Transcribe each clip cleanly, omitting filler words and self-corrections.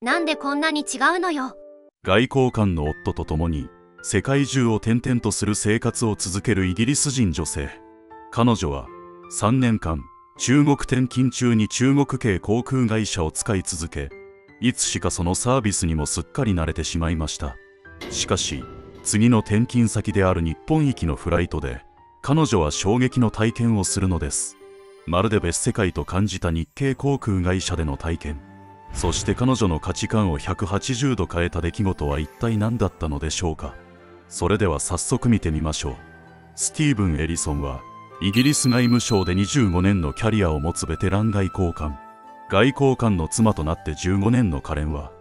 なんでこんなに違うのよ。外交官の夫と共に世界中を転々とする生活を続けるイギリス人女性。彼女は3年間中国転勤中に中国系航空会社を使い続け、いつしかそのサービスにもすっかり慣れてしまいました。しかし次の転勤先である日本行きのフライトで彼女は衝撃の体験をするのです。まるで別世界と感じた日系航空会社での体験。そして彼女の価値観を180度変えた出来事は一体何だったのでしょうか。それでは早速見てみましょう。スティーブン・エリソンはイギリス外務省で25年のキャリアを持つベテラン外交官。外交官の妻となって15年のカレンは、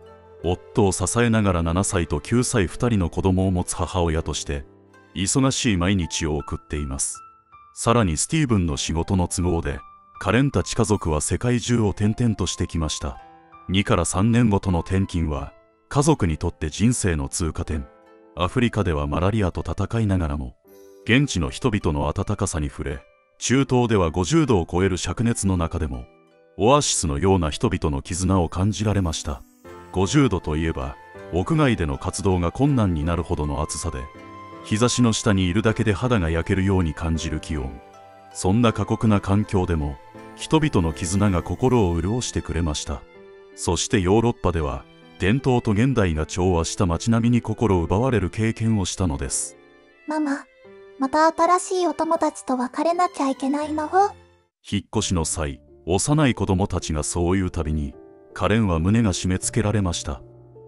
夫を支えながら7歳と9歳2人の子供を持つ母親として、忙しい毎日を送っています。さらにスティーブンの仕事の都合で、カレンたち家族は世界中を転々としてきました。2から3年ごとの転勤は、家族にとって人生の通過点。アフリカではマラリアと戦いながらも、現地の人々の温かさに触れ、中東では50度を超える灼熱の中でも、オアシスのような人々の絆を感じられました。50度といえば、屋外での活動が困難になるほどの暑さで、日差しの下にいるだけで肌が焼けるように感じる気温。そんな過酷な環境でも、人々の絆が心を潤してくれました。そしてヨーロッパでは、伝統と現代が調和した街並みに心奪われる経験をしたのです。ママ、また新しいお友達と別れなきゃいけないの？引っ越しの際、幼い子供たちがそう言うたびに、カレンは胸が締め付けられました。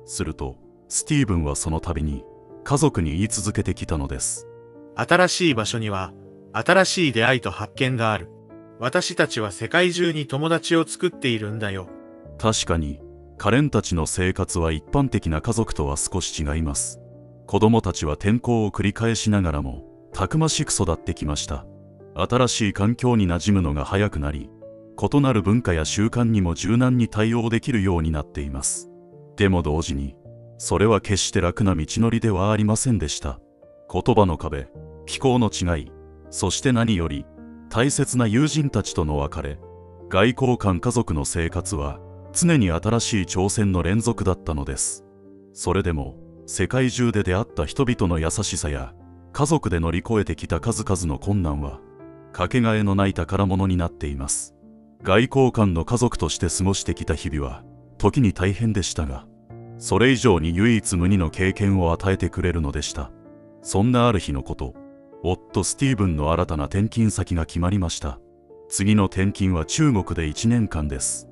すると、スティーブンはその度に、家族に言い続けてきたのです。新しい場所には、新しい出会いと発見がある。私たちは世界中に友達を作っているんだよ。確かに、カレンたちの生活は一般的な家族とは少し違います。子供たちは転校を繰り返しながらも、たくましく育ってきました。新しい環境に馴染むのが早くなり、異なる文化や習慣にも柔軟に対応できるようになっています。でも同時に、それは決して楽な道のりではありませんでした。言葉の壁、気候の違い、そして何より、大切な友人たちとの別れ、外交官家族の生活は、常に新しい挑戦の連続だったのです。それでも、世界中で出会った人々の優しさや、家族で乗り越えてきた数々の困難は、かけがえのない宝物になっています。外交官の家族として過ごしてきた日々は、時に大変でしたが、それ以上に唯一無二の経験を与えてくれるのでした。そんなある日のこと、夫スティーブンの新たな転勤先が決まりました。次の転勤は中国で1年間です。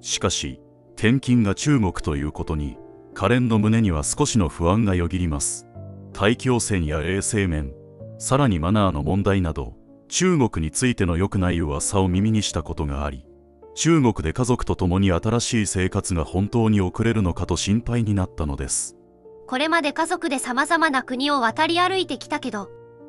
しかし、転勤が中国ということに、カレンの胸には少しの不安がよぎります。大気汚染や衛生面、さらにマナーの問題など、中国についての良くない噂を耳にしたことがあり、中国で家族と共に新しい生活が本当に送れるのかと心配になったのです。これまで家族で様々な国を渡り歩いてきたけど、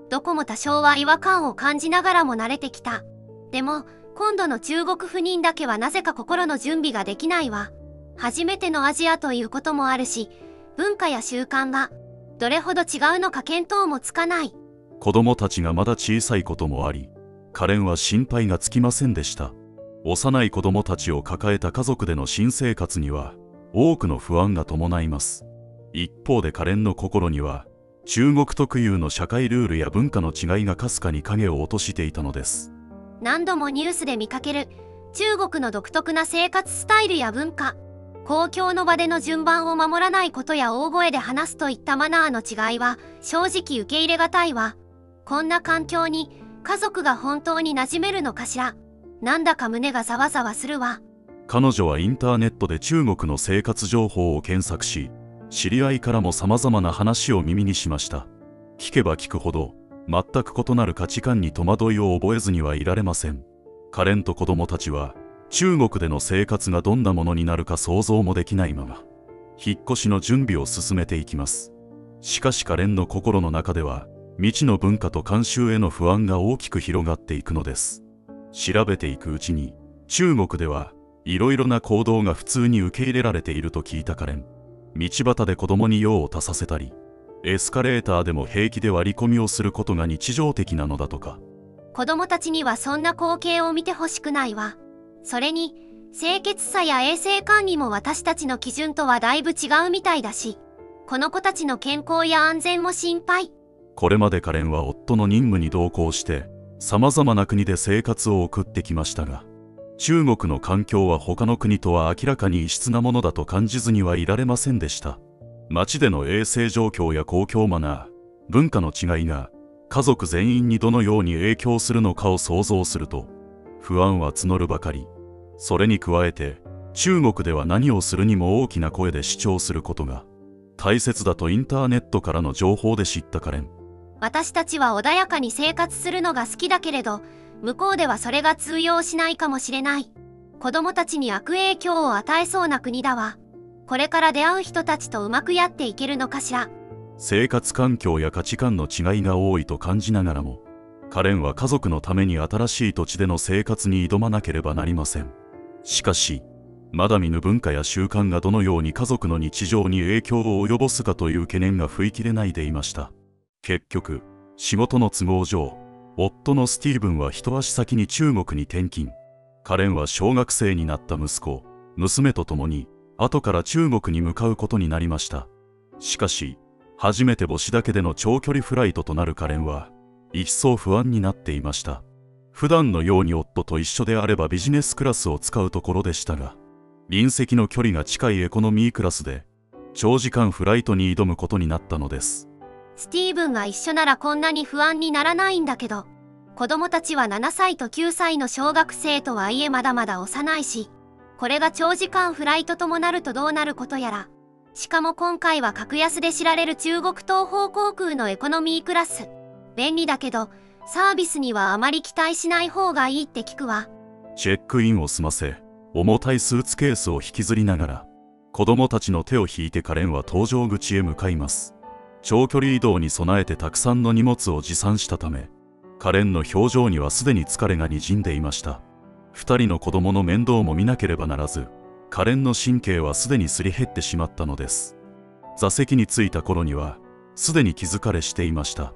どこも多少は違和感を感じながらも慣れてきた。でも、今度の中国赴任だけはなぜか心の準備ができないわ。初めてのアジアということもあるし、文化や習慣がどれほど違うのか見当もつかない。子供たちがまだ小さいこともあり、カレンは心配がつきませんでした。幼い子供たちを抱えた家族での新生活には、多くの不安が伴います。一方でカレンの心には、中国特有の社会ルールや文化の違いがかすかに影を落としていたのです。何度もニュースで見かける中国の独特な生活スタイルや文化、公共の場での順番を守らないことや大声で話すといったマナーの違いは正直受け入れがたいわ。こんな環境に家族が本当に馴染めるのかしら。なんだか胸がざわざわするわ。彼女はインターネットで中国の生活情報を検索し、知り合いからも様々な話を耳にしました。聞けば聞くほど、全く異なる価値観に戸惑いを覚えずにはいられません。カレンと子供たちは、中国での生活がどんなものになるか想像もできないまま、引っ越しの準備を進めていきます。しかしカレンの心の中では、未知の文化と慣習への不安が大きく広がっていくのです。調べていくうちに、中国ではいろいろな行動が普通に受け入れられていると聞いたカレン。道端で子供に用を足させたり、エスカレーターでも平気で割り込みをすることが日常的なのだとか。子供たちにはそんな光景を見てほしくないわ。それに、清潔さや衛生管理も私たちの基準とはだいぶ違うみたいだし、この子たちの健康や安全も心配。これまでカレンは夫の任務に同行して様々な国で生活を送ってきましたが、中国の環境は他の国とは明らかに異質なものだと感じずにはいられませんでした。街での衛生状況や公共マナー、文化の違いが家族全員にどのように影響するのかを想像すると不安は募るばかり。それに加えて中国では何をするにも大きな声で主張することが大切だとインターネットからの情報で知ったカレン。私たちは穏やかに生活するのが好きだけれど、向こうではそれが通用しないかもしれない。子供たちに悪影響を与えそうな国だわ。これから出会う人たちとうまくやっていけるのかしら。生活環境や価値観の違いが多いと感じながらも、カレンは家族のために新しい土地での生活に挑まなければなりません。しかし、まだ見ぬ文化や習慣がどのように家族の日常に影響を及ぼすかという懸念が拭いきれないでいました。結局、仕事の都合上、夫のスティーブンは一足先に中国に転勤。カレンは小学生になった息子、娘と共に、後から中国に向かうことになりました。しかし、初めて母子だけでの長距離フライトとなるカレンは、一層不安になっていました。普段のように夫と一緒であればビジネスクラスを使うところでしたが、隣席の距離が近いエコノミークラスで、長時間フライトに挑むことになったのです。スティーブンが一緒ならこんなに不安にならないんだけど、子供たちは7歳と9歳の小学生とはいえまだまだ幼いし、これが長時間フライトともなるとどうなることやら。しかも今回は格安で知られる中国東方航空のエコノミークラス。便利だけど、サービスにはあまり期待しない方がいいって聞くわ。チェックインを済ませ、重たいスーツケースを引きずりながら、子供たちの手を引いてカレンは搭乗口へ向かいます。長距離移動に備えてたくさんの荷物を持参したため、カレンの表情にはすでに疲れがにじんでいました。2人の子供の面倒も見なければならず、カレンの神経はすでにすり減ってしまったのです。座席に着いた頃には、すでに気疲れしていました。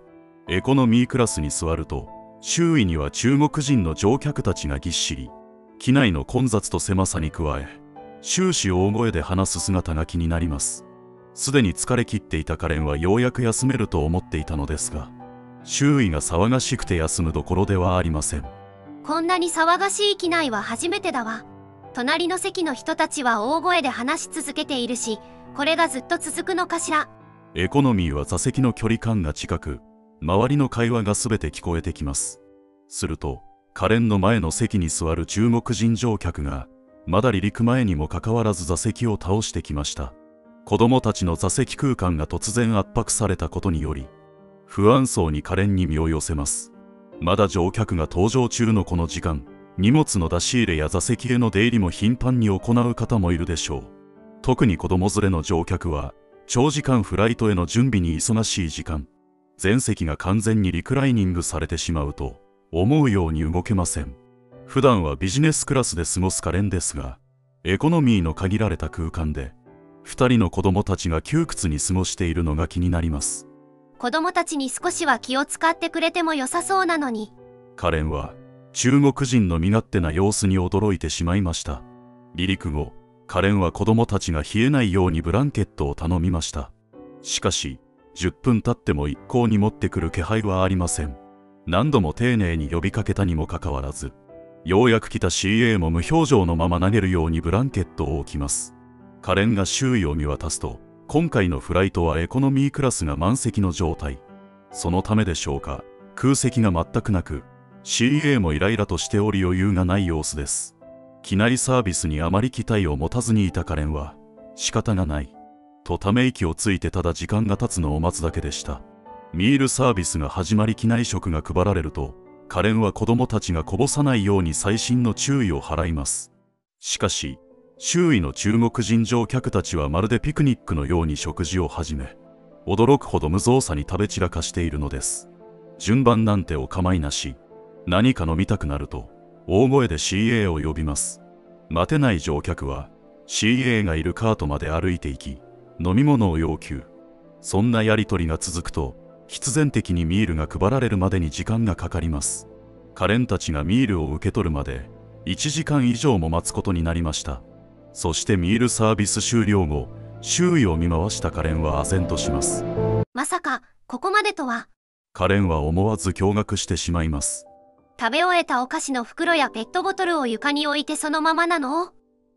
エコノミークラスに座ると、周囲には中国人の乗客たちがぎっしり。機内の混雑と狭さに加え、終始大声で話す姿が気になります。すでに疲れ切っていたカレンはようやく休めると思っていたのですが、周囲が騒がしくて休むどころではありません。こんなに騒がしい機内は初めてだわ。隣の席の人たちは大声で話し続けているし、これがずっと続くのかしら。エコノミーは座席の距離感が近く、周りの会話がすべて聞こえてきます。すると、カレンの前の席に座る中国人乗客が、まだ離陸前にもかかわらず座席を倒してきました。子供たちの座席空間が突然圧迫されたことにより、不安そうにカレンに身を寄せます。まだ乗客が搭乗中のこの時間、荷物の出し入れや座席への出入りも頻繁に行う方もいるでしょう。特に子供連れの乗客は、長時間フライトへの準備に忙しい時間、全席が完全にリクライニングされてしまうと、思うように動けません。普段はビジネスクラスで過ごすカレンですが、エコノミーの限られた空間で、2人の子供たちが窮屈に過ごしているのが気になります。子供たちに少しは気を使ってくれても良さそうなのに。カレンは、中国人の身勝手な様子に驚いてしまいました。離陸後、カレンは子供たちが冷えないようにブランケットを頼みました。しかし、10分経っても一向に持ってくる気配はありません。何度も丁寧に呼びかけたにもかかわらず、ようやく来た CA も無表情のまま投げるようにブランケットを置きます。カレンが周囲を見渡すと、今回のフライトはエコノミークラスが満席の状態。そのためでしょうか、空席が全くなく、CA もイライラとしており余裕がない様子です。機内サービスにあまり期待を持たずにいたカレンは、仕方がない。とため息をついてただ時間が経つのを待つだけでした。ミールサービスが始まり機内食が配られると、カレンは子供たちがこぼさないように細心の注意を払います。しかし、周囲の中国人乗客たちはまるでピクニックのように食事を始め、驚くほど無造作に食べ散らかしているのです。順番なんてお構いなし、何か飲みたくなると、大声で CA を呼びます。待てない乗客は、CA がいるカートまで歩いていき、飲み物を要求。そんなやりとりが続くと、必然的にミールが配られるまでに時間がかかります。カレンたちがミールを受け取るまで、1時間以上も待つことになりました。そしてミールサービス終了後、周囲を見回したカレンは唖然とします。まさか、ここまでとは。カレンは思わず驚愕してしまいます。食べ終えたお菓子の袋やペットボトルを床に置いてそのままなの？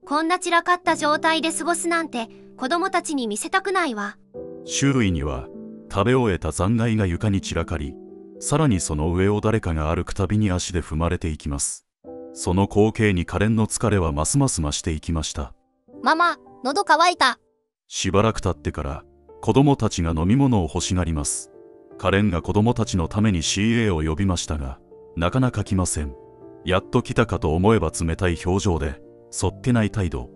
こんな散らかった状態で過ごすなんて子供たちに見せたくないわ。周囲には食べ終えた残骸が床に散らかり、さらにその上を誰かが歩くたびに足で踏まれていきます。その光景にカレンの疲れはますます増していきました。ママ、喉乾いた。しばらく経ってから子供たちが飲み物を欲しがります。カレンが子供たちのために CA を呼びましたが、なかなか来ません。やっと来たかと思えば冷たい表情で、そっけない態度。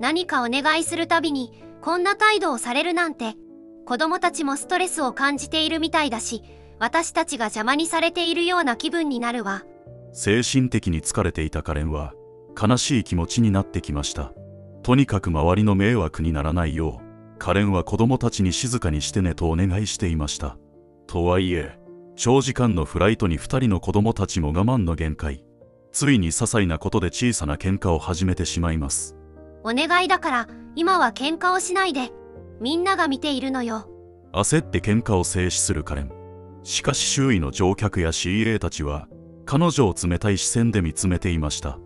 何かお願いするたびにこんな態度をされるなんて。子供たちもストレスを感じているみたいだし、私たちが邪魔にされているような気分になるわ。精神的に疲れていたカレンは悲しい気持ちになってきました。とにかく周りの迷惑にならないよう、カレンは子供たちに静かにしてねとお願いしていました。とはいえ、長時間のフライトに2人の子供たちも我慢の限界。ついに些細なことで小さな喧嘩を始めてしまいます。お願いだから今は喧嘩をしないで。みんなが見ているのよ。焦って喧嘩を制止するカレン。しかし周囲の乗客や CA たちは彼女を冷たい視線で見つめていました。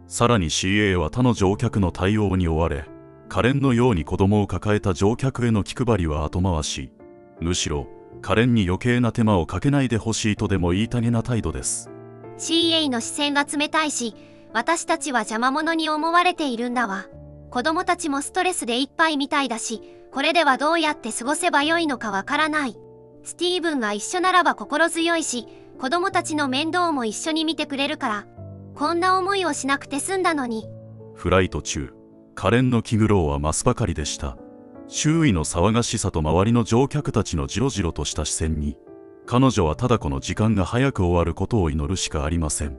さらに CA は他の乗客の対応に追われ、カレンのように子供を抱えた乗客への気配りは後回し。むしろカレンに余計な手間をかけないでほしいとでも言いたげな態度です。 CA の視線が冷たいし、私たちは邪魔者に思われているんだわ。子供たちもストレスでいっぱいみたいだし、これではどうやって過ごせばよいのかわからない。スティーブンが一緒ならば心強いし、子供たちの面倒も一緒に見てくれるから、こんな思いをしなくて済んだのに。フライト中、カレンの気苦労は増すばかりでした。周囲の騒がしさと周りの乗客たちのじろじろとした視線に、彼女はただこの時間が早く終わることを祈るしかありません。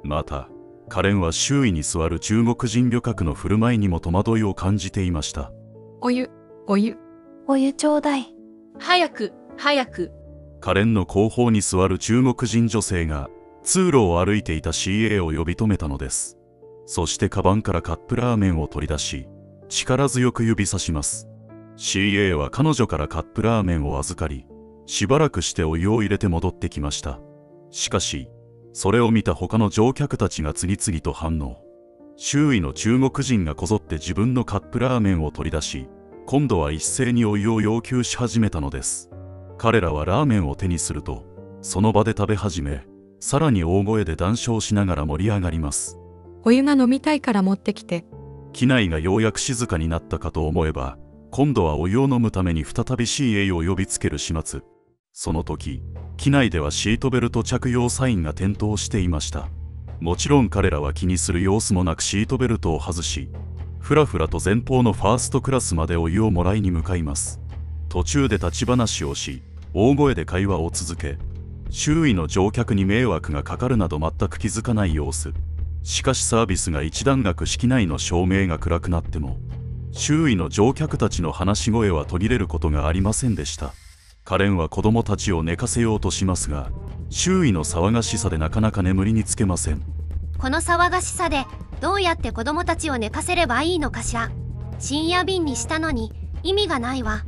また、カレンは周囲に座る中国人旅客の振る舞いにも戸惑いを感じていました。お湯、お湯。お湯ちょうだい。早く、早く。カレンの後方に座る中国人女性が通路を歩いていた CA を呼び止めたのです。そしてカバンからカップラーメンを取り出し、力強く指さします。CA は彼女からカップラーメンを預かり、しばらくしてお湯を入れて戻ってきました。しかし、それを見た他の乗客たちが次々と反応。周囲の中国人がこぞって自分のカップラーメンを取り出し、今度は一斉にお湯を要求し始めたのです。彼らはラーメンを手にすると、その場で食べ始め、さらに大声で談笑しながら盛り上がります。お湯が飲みたいから持ってきて。機内がようやく静かになったかと思えば、今度はお湯を飲むために再び CA を呼びつける始末。その時、機内ではシートベルト着用サインが点灯していました。もちろん彼らは気にする様子もなくシートベルトを外し、ふらふらと前方のファーストクラスまでお湯をもらいに向かいます。途中で立ち話をし、大声で会話を続け、周囲の乗客に迷惑がかかるなど全く気づかない様子。しかしサービスが一段落し機内の照明が暗くなっても、周囲の乗客たちの話し声は途切れることがありませんでした。カレンは子供たちを寝かせようとしますが、周囲の騒がしさでなかなか眠りにつけません。この騒がしさでどうやって子供たちを寝かせればいいのかしら。深夜便にしたのに意味がないわ。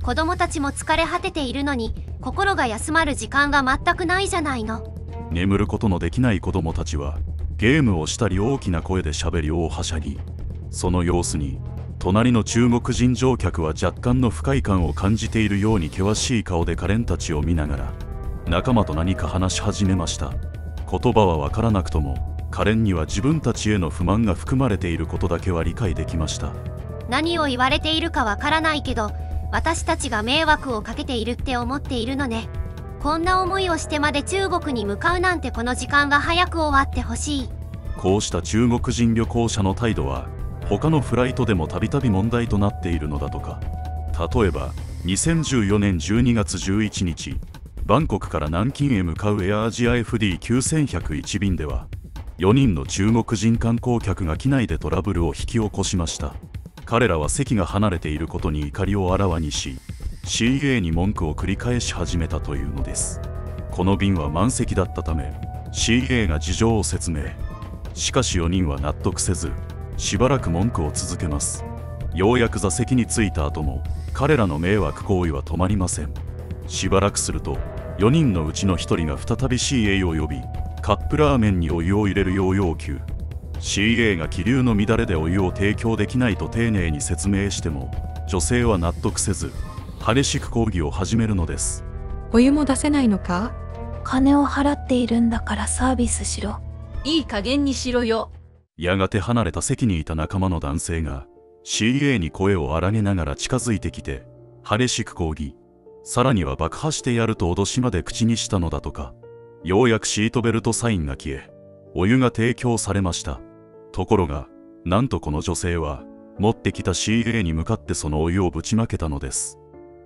子供たちも疲れ果てているのに心が休まる時間が全くないじゃないの。眠ることのできない子供たちはゲームをしたり大きな声でしゃべり大はしゃぎ。その様子に隣の中国人乗客は若干の不快感を感じているように険しい顔でカレンたちを見ながら仲間と何か話し始めました。言葉は分からなくともカレンには自分たちへの不満が含まれていることだけは理解できました。何を言われているか分からないけど、私たちが迷惑をかけているって思っているのね。こんな思いをしてまで中国に向かうなんて、この時間が早く終わってほしい。こうした中国人旅行者の態度は他のフライトでもたびたび問題となっているのだとか。例えば2014年12月11日、バンコクから南京へ向かうエアアジア FD9101 便では4人の中国人観光客が機内でトラブルを引き起こしました。彼らは席が離れていることに怒りをあらわにし、 CA に文句を繰り返し始めたというのです。この便は満席だったため CA が事情を説明。しかし4人は納得せず、しばらく文句を続けます。ようやく座席に着いた後も彼らの迷惑行為は止まりません。しばらくすると4人のうちの1人が再び CA を呼び、カップラーメンにお湯を入れるよう要求。 CA が気流の乱れでお湯を提供できないと丁寧に説明しても女性は納得せず、激しく抗議を始めるのです。お湯も出せないのか？金を払っているんだからサービスしろ。いい加減にしろよ。やがて離れた席にいた仲間の男性が CA に声を荒げながら近づいてきて激しく抗議、さらには爆破してやると脅しまで口にしたのだとか。ようやくシートベルトサインが消え、お湯が提供されました。ところがなんとこの女性は持ってきた CA に向かってそのお湯をぶちまけたのです。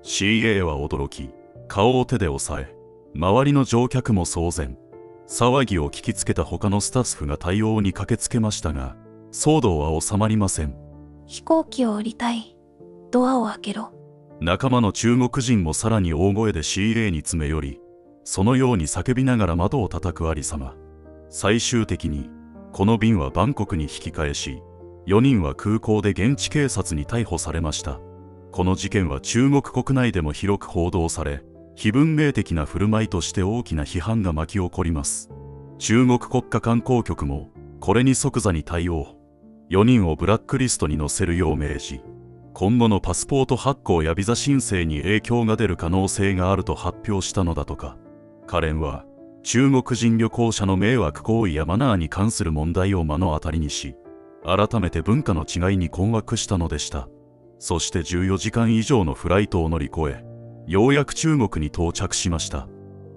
CA は驚き、顔を手で押さえ、周りの乗客も騒然。騒ぎを聞きつけた他のスタッフが対応に駆けつけましたが、騒動は収まりません。飛行機を降りたい。ドアを開けろ。仲間の中国人もさらに大声で CA に詰め寄り、そのように叫びながら窓を叩くありさま。最終的にこの便はバンコクに引き返し、4人は空港で現地警察に逮捕されました。この事件は中国国内でも広く報道され、非文明的な振る舞いとして大きな批判が巻き起こります。中国国家観光局もこれに即座に対応。4人をブラックリストに載せるよう命じ、今後のパスポート発行やビザ申請に影響が出る可能性があると発表したのだとか。カレンは中国人旅行者の迷惑行為やマナーに関する問題を目の当たりにし、改めて文化の違いに困惑したのでした。そして14時間以上のフライトを乗り越え、ようやく中国に到着しました。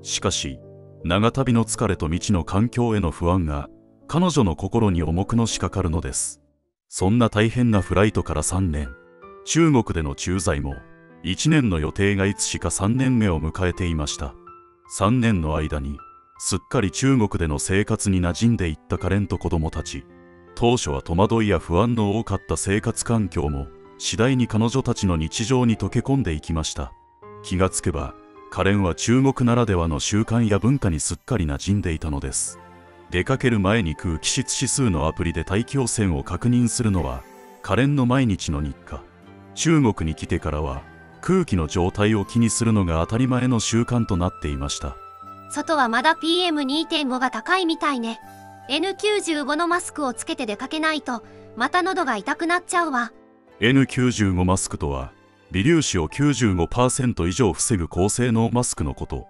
しかし長旅の疲れと未知の環境への不安が彼女の心に重くのしかかるのです。そんな大変なフライトから3年、中国での駐在も1年の予定がいつしか3年目を迎えていました。3年の間にすっかり中国での生活に馴染んでいったカレンと子供たち。当初は戸惑いや不安の多かった生活環境も次第に彼女たちの日常に溶け込んでいきました。気がつけばカレンは中国ならではの習慣や文化にすっかり馴染んでいたのです。出かける前に空気質指数のアプリで大気汚染を確認するのはカレンの毎日の日課。中国に来てからは空気の状態を気にするのが当たり前の習慣となっていました。外はまだ PM2.5 が高いみたいね。N95 のマスクをつけて出かけないとまた喉が痛くなっちゃうわ。 N95 マスクとは微粒子を 95% 以上防ぐ高性能マスクのこと。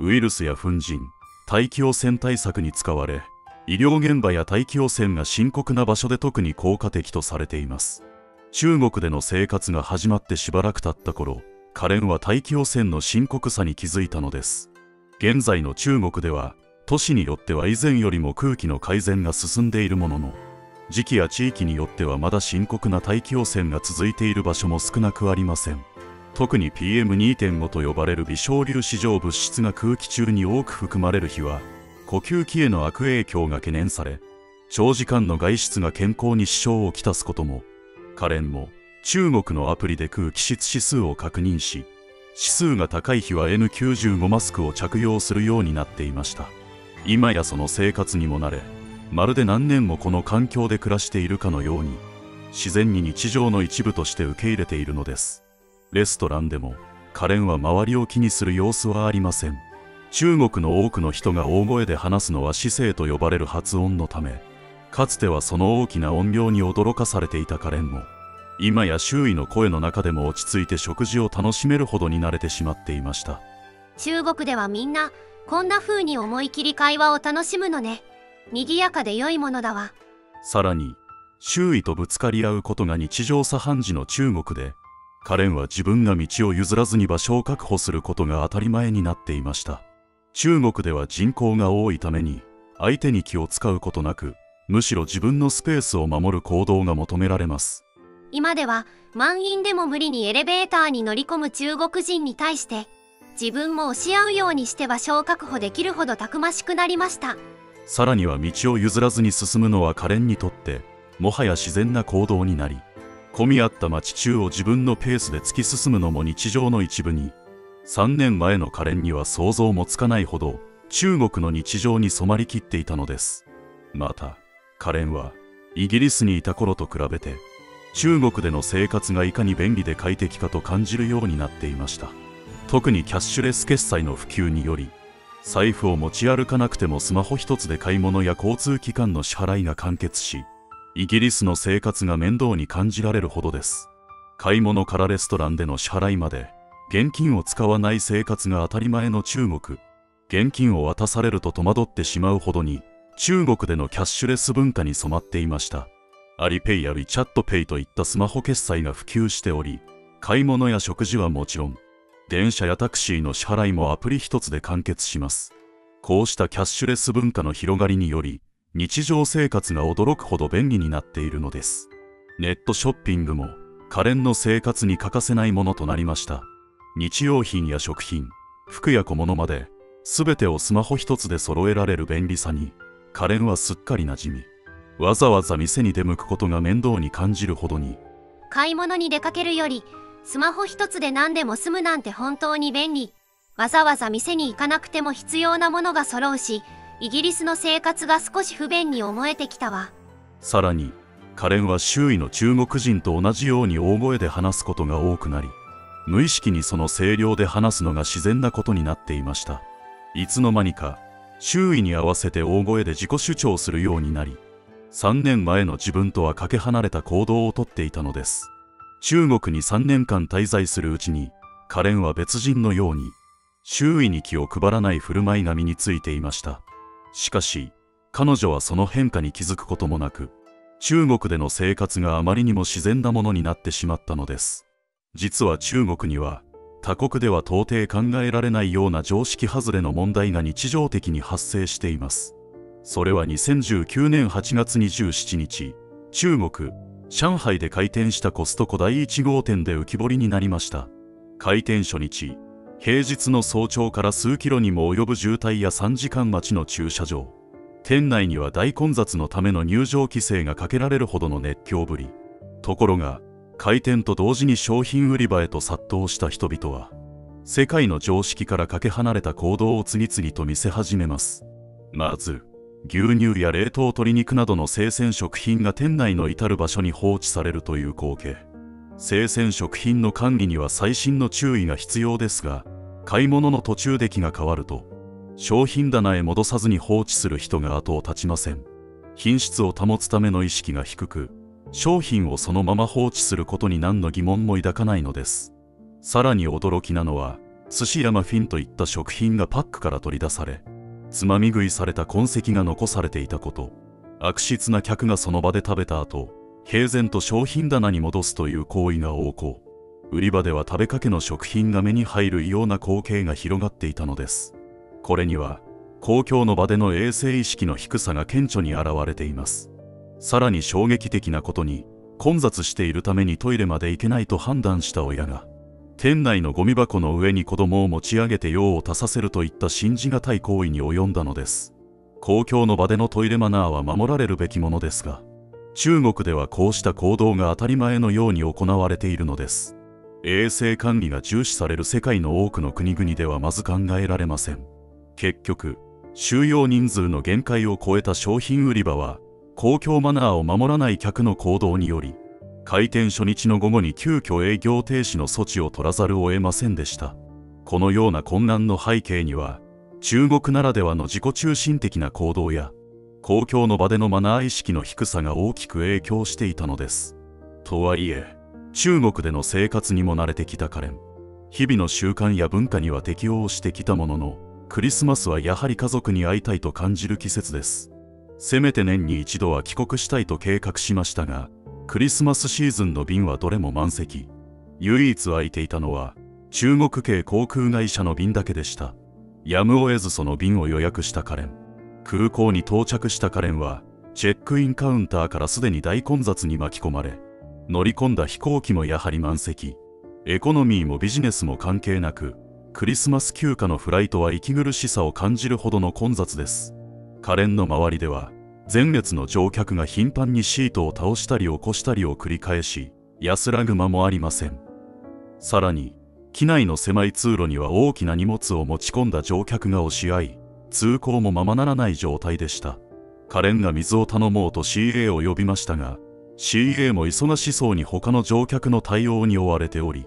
ウイルスや粉塵、大気汚染対策に使われ、医療現場や大気汚染が深刻な場所で特に効果的とされています。中国での生活が始まってしばらく経った頃、カレンは大気汚染の深刻さに気づいたのです。現在の中国では都市によっては以前よりも空気の改善が進んでいるものの、時期や地域によってはまだ深刻な大気汚染が続いている場所も少なくありません。特に PM2.5 と呼ばれる微小粒子状物質が空気中に多く含まれる日は呼吸器への悪影響が懸念され、長時間の外出が健康に支障をきたすことも。カレンも中国のアプリで空気質指数を確認し、指数が高い日は N95 マスクを着用するようになっていました。今やその生活にも慣れ、まるで何年もこの環境で暮らしているかのように、自然に日常の一部として受け入れているのです。レストランでもカレンは周りを気にする様子はありません。中国の多くの人が大声で話すのは姿勢と呼ばれる発音のため、かつてはその大きな音量に驚かされていたカレンも、今や周囲の声の中でも落ち着いて食事を楽しめるほどに慣れてしまっていました。中国ではみんなこんな風に思い切り会話を楽しむのね。賑やかで良いものだわ。さらに周囲とぶつかり合うことが日常茶飯事の中国で、カレンは自分が道を譲らずに場所を確保することが当たり前になっていました。中国では人口が多いために相手に気を使うことなく、むしろ自分のスペースを守る行動が求められます。今では満員でも無理にエレベーターに乗り込む中国人に対して自分も押し合うようにして場所を確保できるほどたくましくなりました。さらには道を譲らずに進むのはカレンにとってもはや自然な行動になり、混み合った街中を自分のペースで突き進むのも日常の一部に。3年前のカレンには想像もつかないほど中国の日常に染まりきっていたのです。またカレンはイギリスにいた頃と比べて中国での生活がいかに便利で快適かと感じるようになっていました。特にキャッシュレス決済の普及により、財布を持ち歩かなくてもスマホ一つで買い物や交通機関の支払いが完結し、イギリスの生活が面倒に感じられるほどです。買い物からレストランでの支払いまで、現金を使わない生活が当たり前の中国。現金を渡されると戸惑ってしまうほどに、中国でのキャッシュレス文化に染まっていました。アリペイやリチャットペイといったスマホ決済が普及しており、買い物や食事はもちろん、電車やタクシーの支払いもアプリ一つで完結します。こうしたキャッシュレス文化の広がりにより、日常生活が驚くほど便利になっているのです。ネットショッピングも、カレンの生活に欠かせないものとなりました。日用品や食品、服や小物まで、すべてをスマホ一つで揃えられる便利さに、カレンはすっかり馴染み、わざわざ店に出向くことが面倒に感じるほどに。買い物に出かけるより、スマホ一つで何でも済むなんて本当に便利。わざわざ店に行かなくても必要なものが揃うし、イギリスの生活が少し不便に思えてきたわ。さらに、カレンは周囲の中国人と同じように大声で話すことが多くなり、無意識にその声量で話すのが自然なことになっていました。いつの間にか、周囲に合わせて大声で自己主張するようになり、3年前の自分とはかけ離れた行動をとっていたのです。中国に3年間滞在するうちに、カレンは別人のように、周囲に気を配らない振る舞いが身についていました。しかし、彼女はその変化に気づくこともなく、中国での生活があまりにも自然なものになってしまったのです。実は中国には、他国では到底考えられないような常識外れの問題が日常的に発生しています。それは2019年8月27日、中国、上海で開店したコストコ第1号店で浮き彫りになりました。開店初日、平日の早朝から数キロにも及ぶ渋滞や3時間待ちの駐車場。店内には大混雑のための入場規制がかけられるほどの熱狂ぶり。ところが、開店と同時に商品売り場へと殺到した人々は、世界の常識からかけ離れた行動を次々と見せ始めます。まず、牛乳や冷凍鶏肉などの生鮮食品が店内の至る場所に放置されるという光景。生鮮食品の管理には細心の注意が必要ですが、買い物の途中で気が変わると、商品棚へ戻さずに放置する人が後を絶ちません。品質を保つための意識が低く、商品をそのまま放置することに何の疑問も抱かないのです。さらに驚きなのは、寿司やマフィンといった食品がパックから取り出され、つまみ食いされた痕跡が残されていたこと、悪質な客がその場で食べた後、平然と商品棚に戻すという行為が横行。売り場では食べかけの食品が目に入る異様な光景が広がっていたのです。これには、公共の場での衛生意識の低さが顕著に現れています。さらに衝撃的なことに、混雑しているためにトイレまで行けないと判断した親が、店内のゴミ箱の上に子供を持ち上げて用を足させるといった信じがたい行為に及んだのです。公共の場でのトイレマナーは守られるべきものですが、中国ではこうした行動が当たり前のように行われているのです。衛生管理が重視される世界の多くの国々ではまず考えられません。結局、収容人数の限界を超えた商品売り場は、公共マナーを守らない客の行動により、開店初日の午後に急遽営業停止の措置を取らざるを得ませんでした。このような混乱の背景には、中国ならではの自己中心的な行動や、公共の場でのマナー意識の低さが大きく影響していたのです。とはいえ、中国での生活にも慣れてきたカレン。日々の習慣や文化には適応してきたものの、クリスマスはやはり家族に会いたいと感じる季節です。せめて年に一度は帰国したいと計画しましたが、クリスマスシーズンの便はどれも満席。唯一空いていたのは、中国系航空会社の便だけでした。やむを得ずその便を予約したカレン。空港に到着したカレンは、チェックインカウンターからすでに大混雑に巻き込まれ、乗り込んだ飛行機もやはり満席。エコノミーもビジネスも関係なく、クリスマス休暇のフライトは息苦しさを感じるほどの混雑です。カレンの周りでは、前列の乗客が頻繁にシートを倒したり起こしたりを繰り返し、安らぐ間もありません。さらに、機内の狭い通路には大きな荷物を持ち込んだ乗客が押し合い、通行もままならない状態でした。カレンが水を頼もうと CA を呼びましたが、CA も忙しそうに他の乗客の対応に追われており、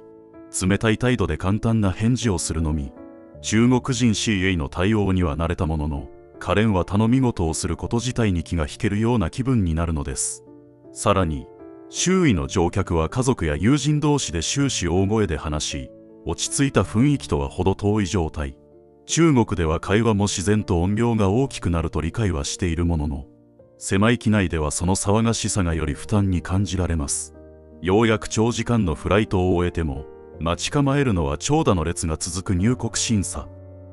冷たい態度で簡単な返事をするのみ。中国人 CA の対応には慣れたものの、カレンは頼み事をすること自体に気が引けるような気分になるのです。さらに、周囲の乗客は家族や友人同士で終始大声で話し、落ち着いた雰囲気とは程遠い状態。中国では会話も自然と音量が大きくなると理解はしているものの、狭い機内ではその騒がしさがより負担に感じられます。ようやく長時間のフライトを終えても、待ち構えるのは長蛇の列が続く入国審査。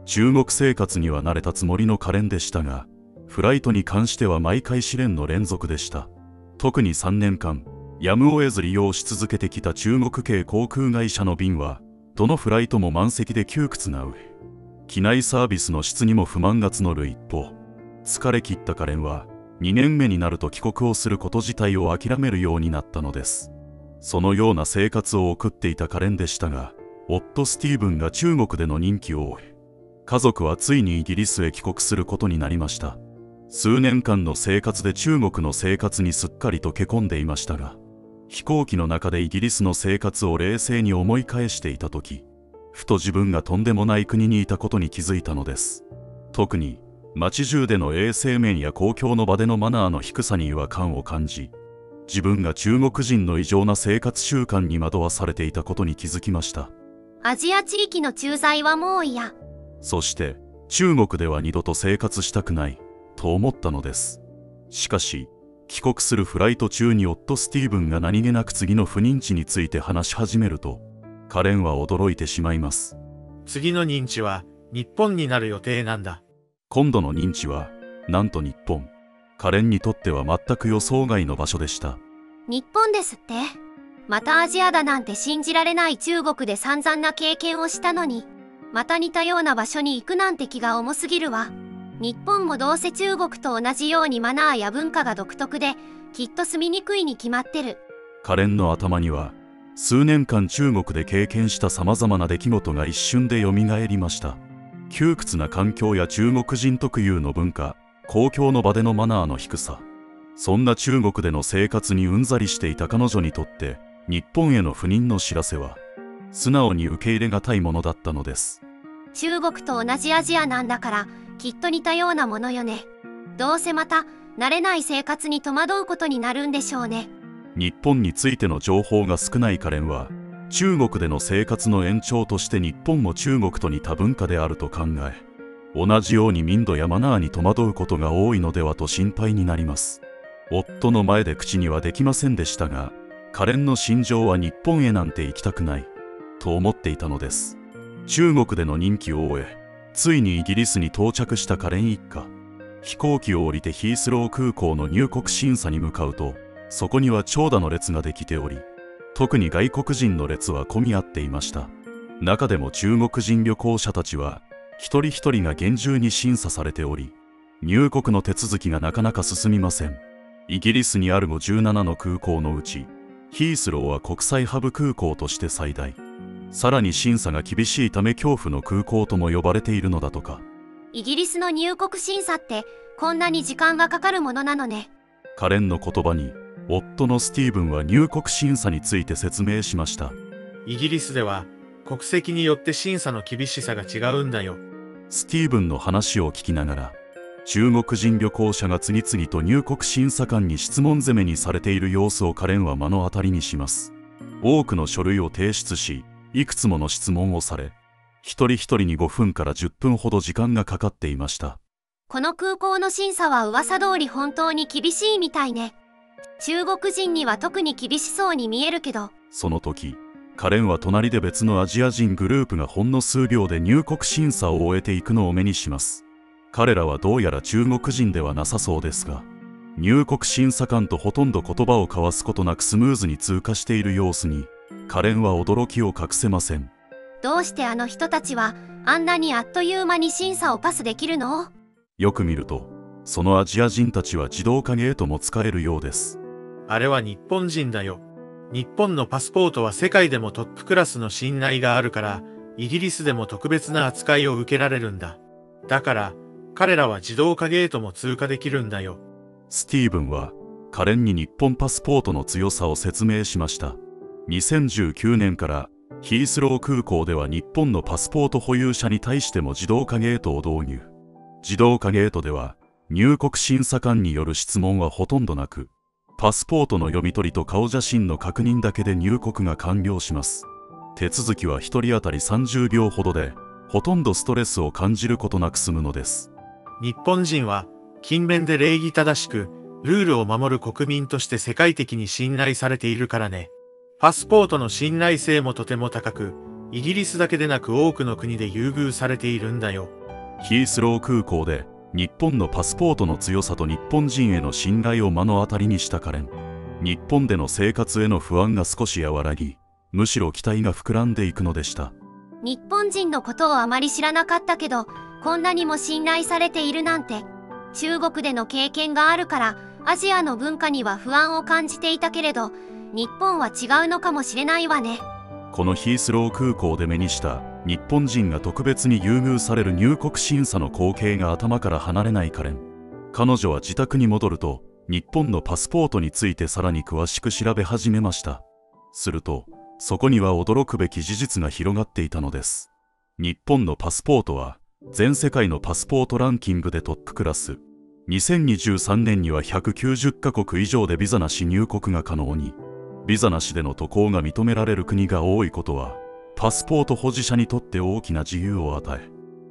中国生活には慣れたつもりのカレンでしたが、フライトに関しては毎回試練の連続でした。特に3年間、やむを得ず利用し続けてきた中国系航空会社の便は、どのフライトも満席で窮屈な上、機内サービスの質にも不満が募る一方、疲れ切ったカレンは、2年目になると帰国をすること自体を諦めるようになったのです。そのような生活を送っていたカレンでしたが、夫スティーブンが中国での任期を終え、家族はついにイギリスへ帰国することになりました。数年間の生活で中国の生活にすっかり溶け込んでいましたが、飛行機の中でイギリスの生活を冷静に思い返していたとき、ふと自分がとんでもない国にいたことに気づいたのです。特に、街中での衛生面や公共の場でのマナーの低さに違和感を感じ、自分が中国人の異常な生活習慣に惑わされていたことに気づきました。アジア地域の駐在はもう嫌。そして、中国では二度と生活したくない、と思ったのです。しかし、帰国するフライト中に夫スティーブンが何気なく次の不妊地について話し始めると、カレンは驚いてしまいます。次の認知は日本になる予定なんだ。今度の認知は、なんと日本。カレンにとっては全く予想外の場所でした。日本ですって。またアジアだなんて信じられない中国で散々な経験をしたのに、また似たような場所に行くなんて気が重すぎるわ。日本もどうせ中国と同じようにマナーや文化が独特で、きっと住みにくいに決まってる。カレンの頭には、数年間中国で経験した様々な出来事が一瞬で蘇りました。窮屈な環境や中国人特有の文化、公共の場でのマナーの低さ。そんな中国での生活にうんざりしていた彼女にとって、日本への赴任の知らせは、素直に受け入れがたいものだったのです。中国と同じアジアなんだから、きっと似たようなものよね。どうせまた、慣れない生活に戸惑うことになるんでしょうね。日本についての情報が少ないカレンは、中国での生活の延長として日本も中国と似た文化であると考え、同じように民度やマナーに戸惑うことが多いのではと心配になります。夫の前で口にはできませんでしたが、カレンの心情は日本へなんて行きたくない、と思っていたのです。中国での任期を終え、ついにイギリスに到着したカレン一家。飛行機を降りてヒースロー空港の入国審査に向かうと、そこには長蛇の列ができており、特に外国人の列は混み合っていました。中でも中国人旅行者たちは、一人一人が厳重に審査されており、入国の手続きがなかなか進みません。イギリスにある57の空港のうち、ヒースローは国際ハブ空港として最大。さらに審査が厳しいため恐怖の空港とも呼ばれているのだとか。イギリスの入国審査ってこんなに時間がかかるものなのね。カレンの言葉に、夫のスティーブンは入国審査について説明しました。イギリスでは国籍によって審査の厳しさが違うんだよ。スティーブンの話を聞きながら、中国人旅行者が次々と入国審査官に質問攻めにされている様子をカレンは目の当たりにします。多くの書類を提出し、いくつもの質問をされ、一人一人に5分から10分ほど時間がかかっていました。この空港の審査は噂通り本当に厳しいみたいね。中国人には特に厳しそうに見えるけど。その時、カレンは隣で別のアジア人グループがほんの数秒で入国審査を終えていくのを目にします。彼らはどうやら中国人ではなさそうですが、入国審査官とほとんど言葉を交わすことなくスムーズに通過している様子に、カレンは驚きを隠せません。どうしてあの人たちはあんなにあっという間に審査をパスできるの？よく見ると、そのアジア人たちは自動化ゲートも使えるようです。あれは日本人だよ。日本のパスポートは世界でもトップクラスの信頼があるから、イギリスでも特別な扱いを受けられるんだ。だから、彼らは自動化ゲートも通過できるんだよ。スティーブンはカレンに日本パスポートの強さを説明しました。2019年からヒースロー空港では日本のパスポート保有者に対しても自動化ゲートを導入。自動化ゲートでは入国審査官による質問はほとんどなく、パスポートの読み取りと顔写真の確認だけで入国が完了します。手続きは1人当たり30秒ほどで、ほとんどストレスを感じることなく済むのです。日本人は勤勉で礼儀正しく、ルールを守る国民として世界的に信頼されているからね。パスポートの信頼性もとても高く、イギリスだけでなく多くの国で優遇されているんだよ。ヒースロー空港で日本のパスポートの強さと日本人への信頼を目の当たりにしたカレン。日本での生活への不安が少し和らぎ、むしろ期待が膨らんでいくのでした。日本人のことをあまり知らなかったけど、こんなにも信頼されているなんて。中国での経験があるから、アジアの文化には不安を感じていたけれど、日本は違うのかもしれないわね。このヒースロー空港で目にした日本人が特別に優遇される入国審査の光景が頭から離れないカレン。彼女は自宅に戻ると、日本のパスポートについてさらに詳しく調べ始めました。すると、そこには驚くべき事実が広がっていたのです。日本のパスポートは、全世界のパスポートランキングでトップクラス。2023年には190カ国以上でビザなし入国が可能に。ビザなしでの渡航が認められる国が多いことは、パスポート保持者にとって大きな自由を与え、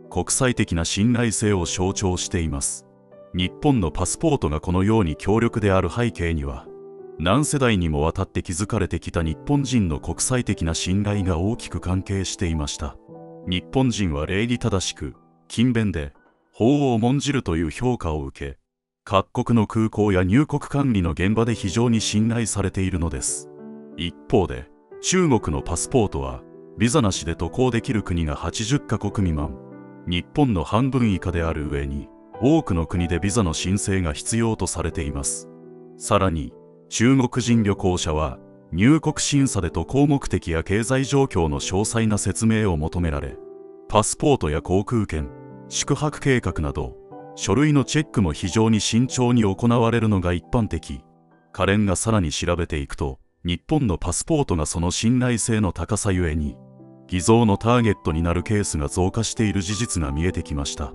国際的な信頼性を象徴しています。日本のパスポートがこのように強力である背景には、何世代にもわたって築かれてきた日本人の国際的な信頼が大きく関係していました。日本人は礼儀正しく、勤勉で、法を重んじるという評価を受け、各国の空港や入国管理の現場で非常に信頼されているのです。一方で、中国のパスポートは、ビザなしで渡航できる国が80カ国未満。日本の半分以下である上に、多くの国でビザの申請が必要とされています。さらに、中国人旅行者は、入国審査で渡航目的や経済状況の詳細な説明を求められ、パスポートや航空券、宿泊計画など、書類のチェックも非常に慎重に行われるのが一般的。カレンがさらに調べていくと、日本のパスポートがその信頼性の高さゆえに、偽造のターゲットになるケースが増加している事実が見えてきました。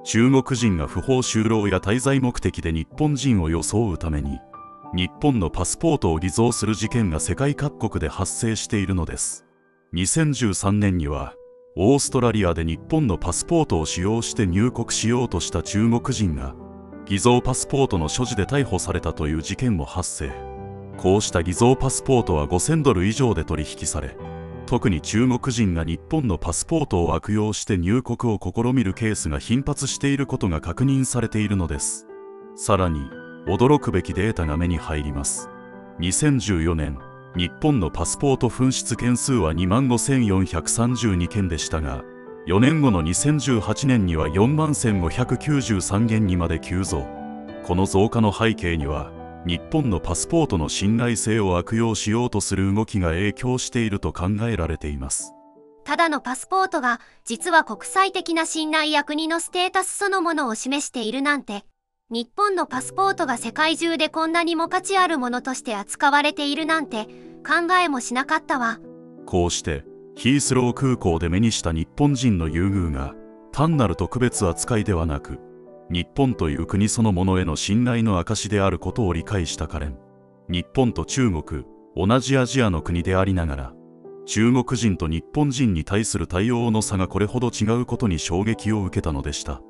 中国人が不法就労や滞在目的で日本人を装うために、日本のパスポートを偽造する事件が世界各国で発生しているのです。2013年には、オーストラリアで日本のパスポートを使用して入国しようとした中国人が、偽造パスポートの所持で逮捕されたという事件も発生。こうした偽造パスポートは5000ドル以上で取引され、特に中国人が日本のパスポートを悪用して入国を試みるケースが頻発していることが確認されているのです。さらに、驚くべきデータが目に入ります。2014年、日本のパスポート紛失件数は25,432件でしたが、4年後の2018年には41,593件にまで急増。この増加の背景には、日本のパスポートの信頼性を悪用しようとする動きが影響していると考えられています。ただのパスポートが、実は国際的な信頼や国のステータスそのものを示しているなんて、日本のパスポートが世界中でこんなにも価値あるものとして扱われているなんて考えもしなかったわ。こうしてヒースロー空港で目にした日本人の優遇が単なる特別扱いではなく、日本という国そのものへの信頼の証であることを理解したカレン。日本と中国、同じアジアの国でありながら、中国人と日本人に対する対応の差がこれほど違うことに衝撃を受けたのでした。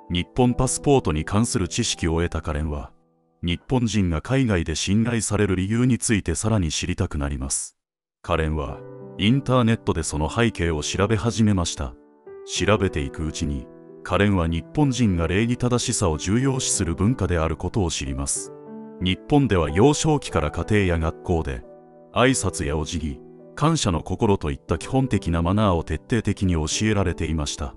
日本パスポートに関する知識を得たカレンは、日本人が海外で信頼される理由についてさらに知りたくなります。カレンは、インターネットでその背景を調べ始めました。調べていくうちに、カレンは日本人が礼儀正しさを重要視する文化であることを知ります。日本では幼少期から家庭や学校で、挨拶やお辞儀、感謝の心といった基本的なマナーを徹底的に教えられていました。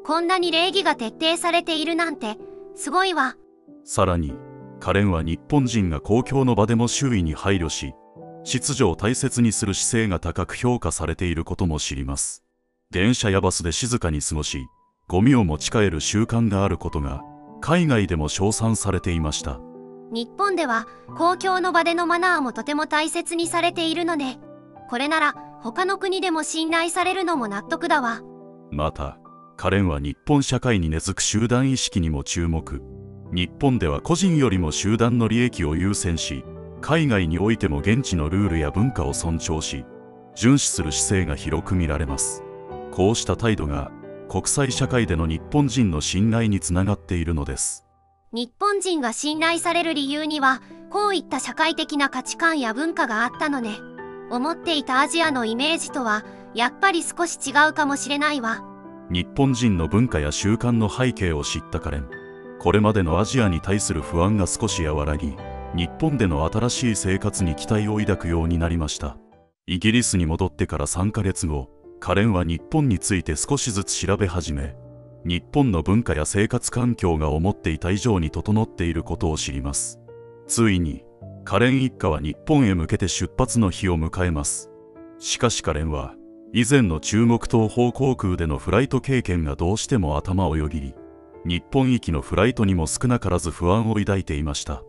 こんなに礼儀が徹底されているなんて、すごいわ。さらに、カレンは日本人が公共の場でも周囲に配慮し、秩序を大切にする姿勢が高く評価されていることも知ります。電車やバスで静かに過ごし、ゴミを持ち帰る習慣があることが、海外でも称賛されていました。日本では公共の場でのマナーもとても大切にされているのね。これなら他の国でも信頼されるのも納得だわ。また、カレンは日本社会に根付く集団意識にも注目。日本では個人よりも集団の利益を優先し、海外においても現地のルールや文化を尊重し、遵守する姿勢が広く見られます。こうした態度が国際社会での日本人の信頼につながっているのです。日本人が信頼される理由には、こういった社会的な価値観や文化があったのね。思っていたアジアのイメージとは、やっぱり少し違うかもしれないわ。日本人の文化や習慣の背景を知ったカレン。これまでのアジアに対する不安が少し和らぎ、日本での新しい生活に期待を抱くようになりました。イギリスに戻ってから3ヶ月後、カレンは日本について少しずつ調べ始め、日本の文化や生活環境が思っていた以上に整っていることを知ります。ついに、カレン一家は日本へ向けて出発の日を迎えます。しかしカレンは、以前の中国東方航空でのフライト経験がどうしても頭をよぎり、日本行きのフライトにも少なからず不安を抱いていました。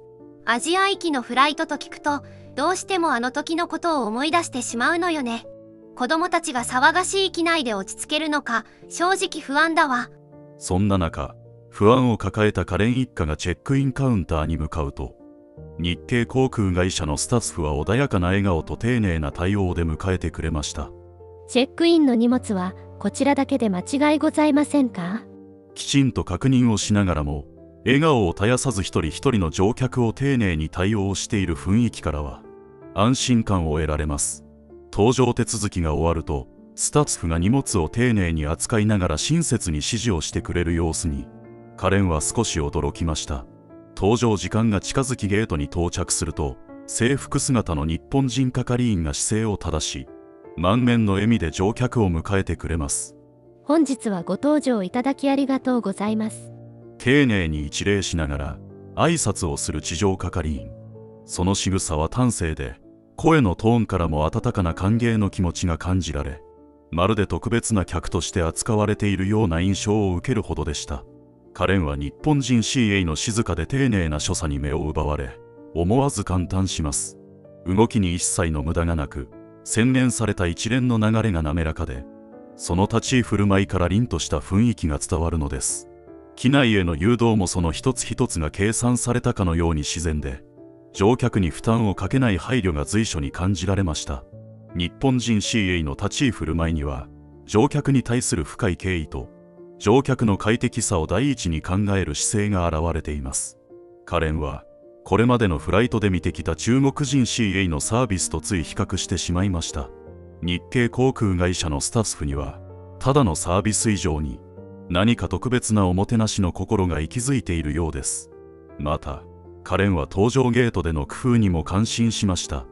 アジア行きのフライトと聞くと、どうしてもあの時のことを思い出してしまうのよね。子供たちが騒がしい機内で落ち着けるのか、正直不安だわ。そんな中、不安を抱えたカレン一家がチェックインカウンターに向かうと、日系航空会社のスタッフは穏やかな笑顔と丁寧な対応で迎えてくれました。チェックインの荷物はこちらだけで間違いございませんか？きちんと確認をしながらも、笑顔を絶やさず一人一人の乗客を丁寧に対応している雰囲気からは、安心感を得られます。搭乗手続きが終わると、スタッフが荷物を丁寧に扱いながら親切に指示をしてくれる様子に、カレンは少し驚きました。搭乗時間が近づきゲートに到着すると、制服姿の日本人係員が姿勢を正し、満面の笑みで乗客を迎えてくれます。本日はご搭乗いただきありがとうございます。丁寧に一礼しながら挨拶をする地上係員。その仕草は端正で、声のトーンからも温かな歓迎の気持ちが感じられ、まるで特別な客として扱われているような印象を受けるほどでした。カレンは日本人 CA の静かで丁寧な所作に目を奪われ、思わず感嘆します。動きに一切の無駄がなく、洗練された一連の流れが滑らかで、その立ち居振る舞いから凛とした雰囲気が伝わるのです。機内への誘導もその一つ一つが計算されたかのように自然で、乗客に負担をかけない配慮が随所に感じられました。日本人 CA の立ち居振る舞いには、乗客に対する深い敬意と、乗客の快適さを第一に考える姿勢が現れています。カレンは、これまでのフライトで見てきた中国人 CA のサービスとつい比較してしまいました。日系航空会社のスタッフには、ただのサービス以上に、何か特別なおもてなしの心が息づいているようです。また、カレンは搭乗ゲートでの工夫にも感心しました。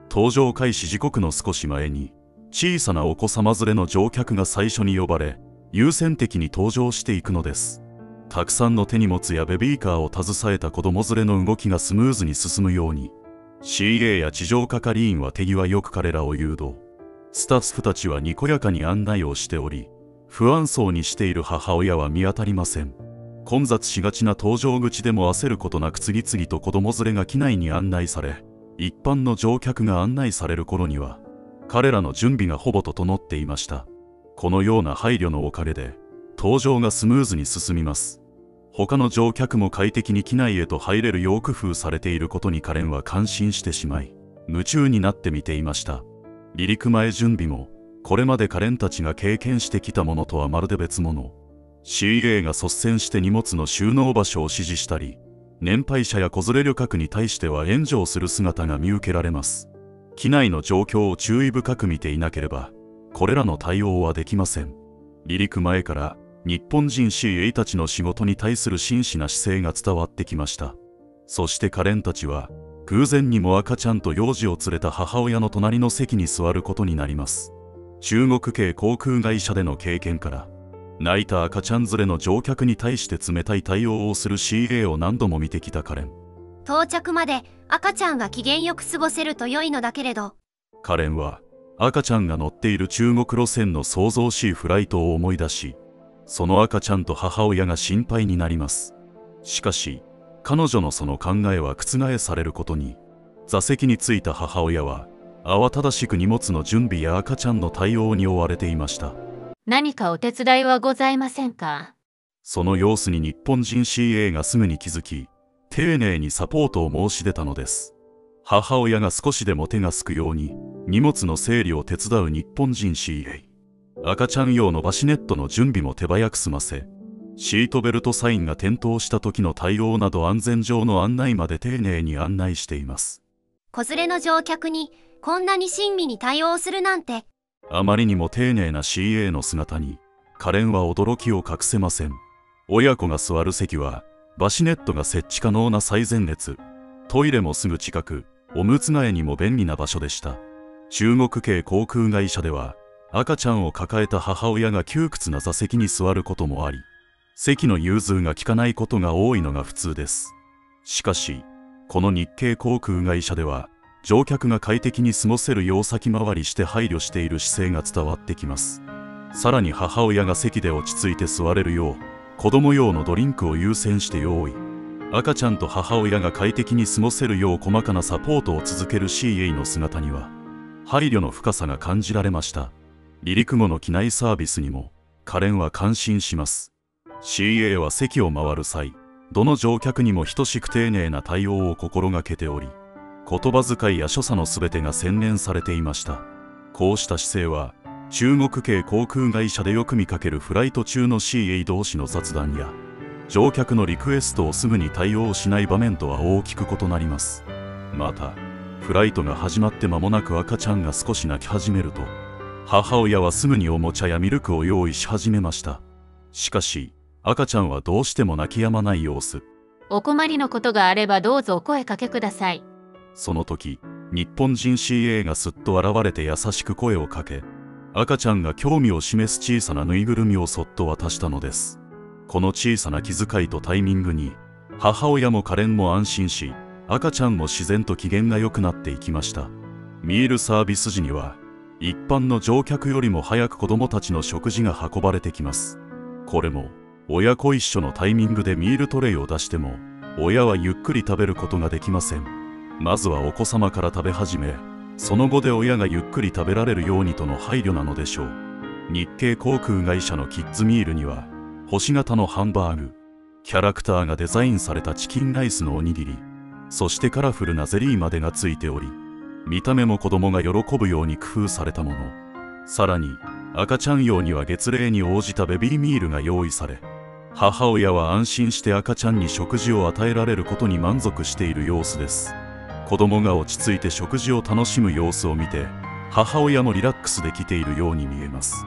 搭乗開始時刻の少し前に、小さなお子様連れの乗客が最初に呼ばれ、優先的に搭乗していくのです。たくさんの手荷物やベビーカーを携えた子供連れの動きがスムーズに進むように、CA や地上係員は手際よく彼らを誘導。スタッフたちはにこやかに案内をしており、不安そうにしている母親は見当たりません。混雑しがちな搭乗口でも焦ることなく次々と子供連れが機内に案内され、一般の乗客が案内される頃には、彼らの準備がほぼ整っていました。このような配慮のおかげで、搭乗がスムーズに進みます。他の乗客も快適に機内へと入れるよう工夫されていることにカレンは感心してしまい、夢中になって見ていました。離陸前準備も、これまでカレンたちが経験してきたものとはまるで別物。CA が率先して荷物の収納場所を指示したり、年配者や子連れ旅客に対しては援助する姿が見受けられます。機内の状況を注意深く見ていなければ、これらの対応はできません。離陸前から日本人 CA たちの仕事に対する真摯な姿勢が伝わってきました。そしてカレンたちは、偶然にも赤ちゃんと幼児を連れた母親の隣の席に座ることになります。中国系航空会社での経験から、泣いた赤ちゃん連れの乗客に対して冷たい対応をする CA を何度も見てきたカレン。到着まで赤ちゃんが機嫌よく過ごせると良いのだけれど。カレンは赤ちゃんが乗っている中国路線の騒々しいフライトを思い出し、その赤ちゃんと母親が心配になります。しかし、彼女のその考えは覆されることに、座席に着いた母親は慌ただしく荷物の準備や赤ちゃんの対応に追われていました。何かお手伝いはございませんか？その様子に日本人 CA がすぐに気づき、丁寧にサポートを申し出たのです。母親が少しでも手がすくように荷物の整理を手伝う日本人 CA。赤ちゃん用のバシネットの準備も手早く済ませ、シートベルトサインが点灯した時の対応など安全上の案内まで丁寧に案内しています。子連れの乗客にこんなに親身に対応するなんて。あまりにも丁寧な CA の姿にカレンは驚きを隠せません。親子が座る席はバシネットが設置可能な最前列、トイレもすぐ近く、おむつ替えにも便利な場所でした。中国系航空会社では赤ちゃんを抱えた母親が窮屈な座席に座ることもあり、席の融通が利かないことが多いのが普通です。しかしこの日系航空会社では乗客が快適に過ごせるよう先回りして配慮している姿勢が伝わってきます。さらに母親が席で落ち着いて座れるよう子供用のドリンクを優先して用意。赤ちゃんと母親が快適に過ごせるよう細かなサポートを続ける CA の姿には配慮の深さが感じられました。離陸後の機内サービスにもカレンは感心します。CA は席を回る際、どの乗客にも等しく丁寧な対応を心がけており、言葉遣いや所作のすべてが洗練されていました。こうした姿勢は中国系航空会社でよく見かけるフライト中の CA 同士の雑談や乗客のリクエストをすぐに対応しない場面とは大きく異なります。またフライトが始まって間もなく赤ちゃんが少し泣き始めると、母親はすぐにおもちゃやミルクを用意し始めました。しかし赤ちゃんはどうしても泣き止まない様子。お困りのことがあればどうぞお声かけください。その時、日本人 CA がすっと現れて優しく声をかけ、赤ちゃんが興味を示す小さなぬいぐるみをそっと渡したのです。この小さな気遣いとタイミングに母親もカレンも安心し、赤ちゃんも自然と機嫌が良くなっていきました。ミールサービス時には一般の乗客よりも早く子供たちの食事が運ばれてきます。これも親子一緒のタイミングでミールトレイを出しても親はゆっくり食べることができません。まずはお子様から食べ始め、その後で親がゆっくり食べられるようにとの配慮なのでしょう。日系航空会社のキッズミールには星型のハンバーグ、キャラクターがデザインされたチキンライスのおにぎり、そしてカラフルなゼリーまでがついており、見た目も子供が喜ぶように工夫されたもの。さらに赤ちゃん用には月齢に応じたベビーミールが用意され、母親は安心して赤ちゃんに食事を与えられることに満足している様子です。子供が落ち着いて食事を楽しむ様子を見て、母親もリラックスできているように見えます。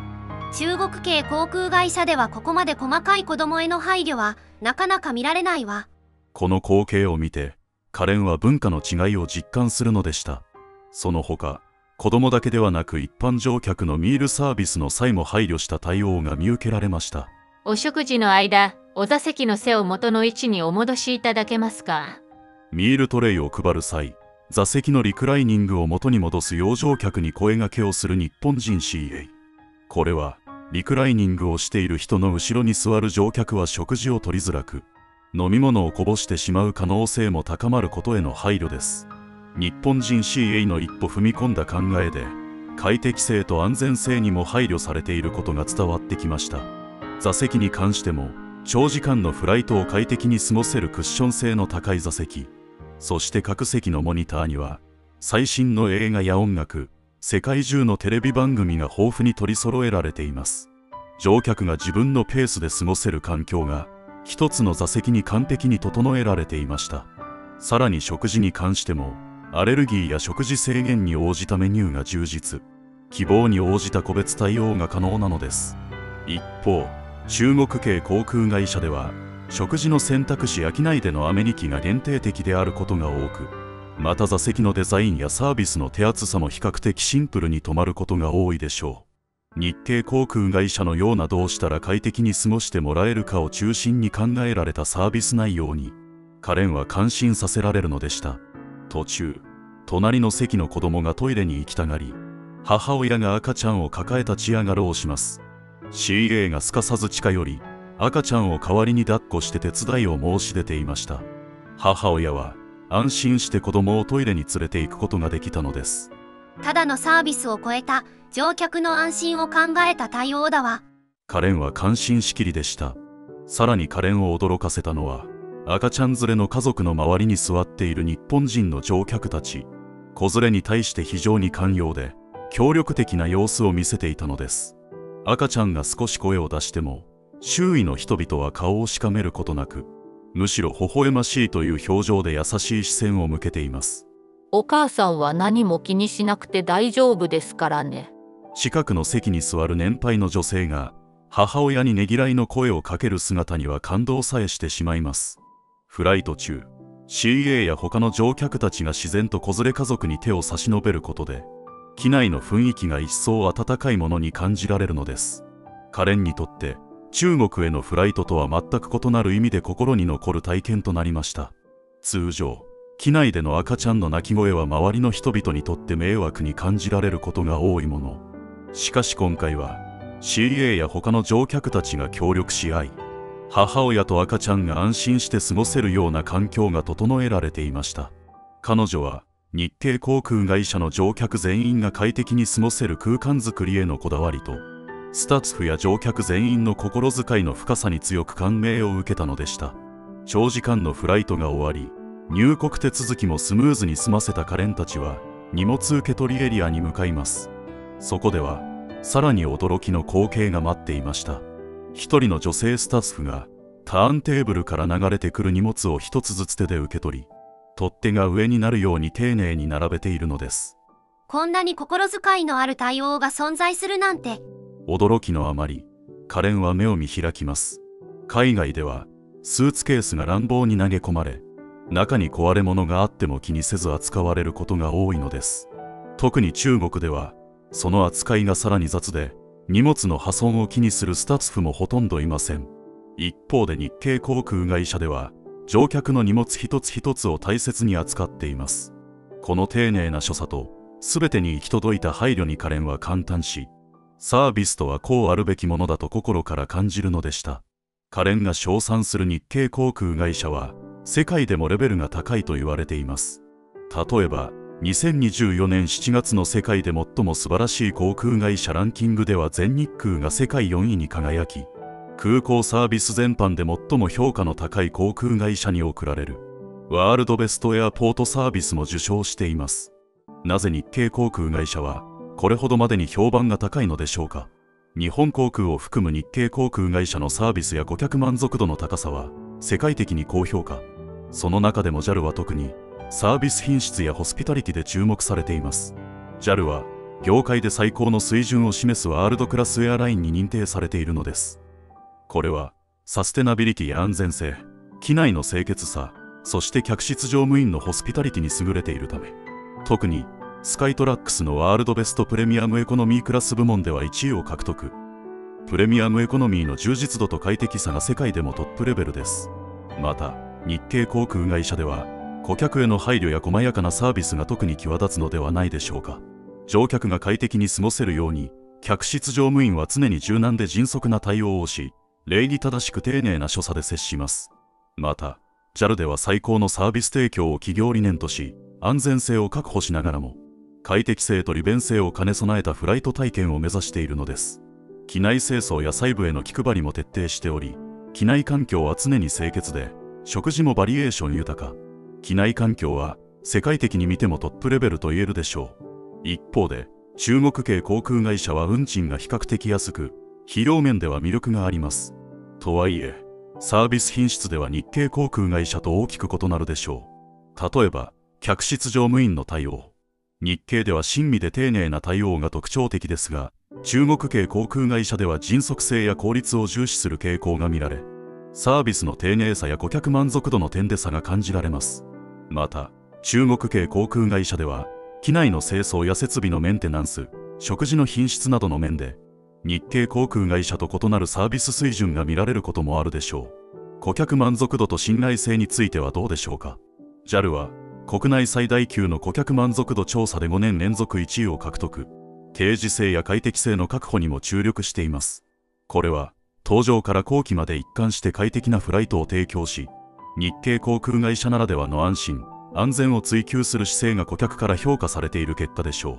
中国系航空会社ではここまで細かい子供への配慮はなかなか見られないわ。この光景を見てカレンは文化の違いを実感するのでした。その他、子供だけではなく一般乗客のミールサービスの際も配慮した対応が見受けられました。お食事の間、お座席の背を元の位置にお戻しいただけますか？ミールトレイを配る際、座席のリクライニングを元に戻すよう乗客に声掛けをする日本人 CA。これはリクライニングをしている人の後ろに座る乗客は食事を取りづらく、飲み物をこぼしてしまう可能性も高まることへの配慮です。日本人 CA の一歩踏み込んだ考えで、快適性と安全性にも配慮されていることが伝わってきました。座席に関しても、長時間のフライトを快適に過ごせるクッション性の高い座席、そして各席のモニターには、最新の映画や音楽、世界中のテレビ番組が豊富に取り揃えられています。乗客が自分のペースで過ごせる環境が、一つの座席に完璧に整えられていました。さらに食事に関しても、アレルギーや食事制限に応じたメニューが充実、希望に応じた個別対応が可能なのです。一方、中国系航空会社では、食事の選択肢や機内でのアメニティが限定的であることが多く、また座席のデザインやサービスの手厚さも比較的シンプルに止まることが多いでしょう。日系航空会社のようなどうしたら快適に過ごしてもらえるかを中心に考えられたサービス内容に、カレンは感心させられるのでした。途中、隣の席の子供がトイレに行きたがり、母親が赤ちゃんを抱え立ち上がろうします。CA がすかさず近寄り、赤ちゃんを代わりに抱っこして手伝いを申し出ていました。母親は安心して子供をトイレに連れて行くことができたのです。ただのサービスを超えた乗客の安心を考えた対応だわ。カレンは感心しきりでした。さらにカレンを驚かせたのは、赤ちゃん連れの家族の周りに座っている日本人の乗客たち。子連れに対して非常に寛容で協力的な様子を見せていたのです。赤ちゃんが少し声を出しても、周囲の人々は顔をしかめることなく、むしろ微笑ましいという表情で優しい視線を向けています。お母さんは何も気にしなくて大丈夫ですからね。近くの席に座る年配の女性が母親にねぎらいの声をかける姿には感動さえしてしまいます。フライト中、CA や他の乗客たちが自然と子連れ家族に手を差し伸べることで、機内の雰囲気が一層温かいものに感じられるのです。カレンにとって中国へのフライトとは全く異なる意味で心に残る体験となりました。通常、機内での赤ちゃんの泣き声は周りの人々にとって迷惑に感じられることが多いもの。しかし今回は CA や他の乗客たちが協力し合い、母親と赤ちゃんが安心して過ごせるような環境が整えられていました。彼女は日系航空会社の乗客全員が快適に過ごせる空間づくりへのこだわりと、スタッフや乗客全員の心遣いの深さに強く感銘を受けたのでした。長時間のフライトが終わり、入国手続きもスムーズに済ませたカレンたちは荷物受け取りエリアに向かいます。そこではさらに驚きの光景が待っていました。一人の女性スタッフがターンテーブルから流れてくる荷物を一つずつ手で受け取り、取っ手が上になるように丁寧に並べているのです。こんなに心遣いのある対応が存在するなんて。驚きのあまり、カレンは目を見開きます。海外ではスーツケースが乱暴に投げ込まれ、中に壊れ物があっても気にせず扱われることが多いのです。特に中国ではその扱いがさらに雑で、荷物の破損を気にするスタッフもほとんどいません。一方で日系航空会社では乗客の荷物一つ一つを大切に扱っています。この丁寧な所作と全てに行き届いた配慮にカレンは感嘆し、サービスとはこうあるべきものだと心から感じるのでした。カレンが称賛する日系航空会社は世界でもレベルが高いと言われています。例えば2024年7月の世界で最も素晴らしい航空会社ランキングでは全日空が世界4位に輝き、空港サービス全般で最も評価の高い航空会社に贈られるワールドベストエアポートサービスも受賞しています。なぜ日系航空会社はこれほどまでに評判が高いのでしょうか。日本航空を含む日系航空会社のサービスや顧客満足度の高さは世界的に高評価。その中でも JAL は特にサービス品質やホスピタリティで注目されています。JAL は業界で最高の水準を示すワールドクラスエアラインに認定されているのです。これはサステナビリティや安全性、機内の清潔さ、そして客室乗務員のホスピタリティに優れているため、特にスカイトラックスのワールドベストプレミアムエコノミークラス部門では1位を獲得。プレミアムエコノミーの充実度と快適さが世界でもトップレベルです。また日系航空会社では顧客への配慮や細やかなサービスが特に際立つのではないでしょうか。乗客が快適に過ごせるように客室乗務員は常に柔軟で迅速な対応をし、礼儀正しく丁寧な所作で接します。また JAL では最高のサービス提供を企業理念とし、安全性を確保しながらも快適性と利便性を兼ね備えたフライト体験を目指しているのです。機内清掃や細部への気配りも徹底しており、機内環境は常に清潔で、食事もバリエーション豊か。機内環境は世界的に見てもトップレベルと言えるでしょう。一方で中国系航空会社は運賃が比較的安く、費用面では魅力があります。とはいえサービス品質では日系航空会社と大きく異なるでしょう。例えば客室乗務員の対応。日系では親身で丁寧な対応が特徴的ですが、中国系航空会社では迅速性や効率を重視する傾向が見られ、サービスの丁寧さや顧客満足度の点で差が感じられます。また中国系航空会社では機内の清掃や設備のメンテナンス、食事の品質などの面で日系航空会社と異なるサービス水準が見られることもあるでしょう。顧客満足度と信頼性についてはどうでしょうか。 JAL は国内最大級の顧客満足度調査で5年連続1位を獲得。定時性や快適性の確保にも注力しています。これは搭乗から後期まで一貫して快適なフライトを提供し、日系航空会社ならではの安心・安全を追求する姿勢が顧客から評価されている結果でしょう。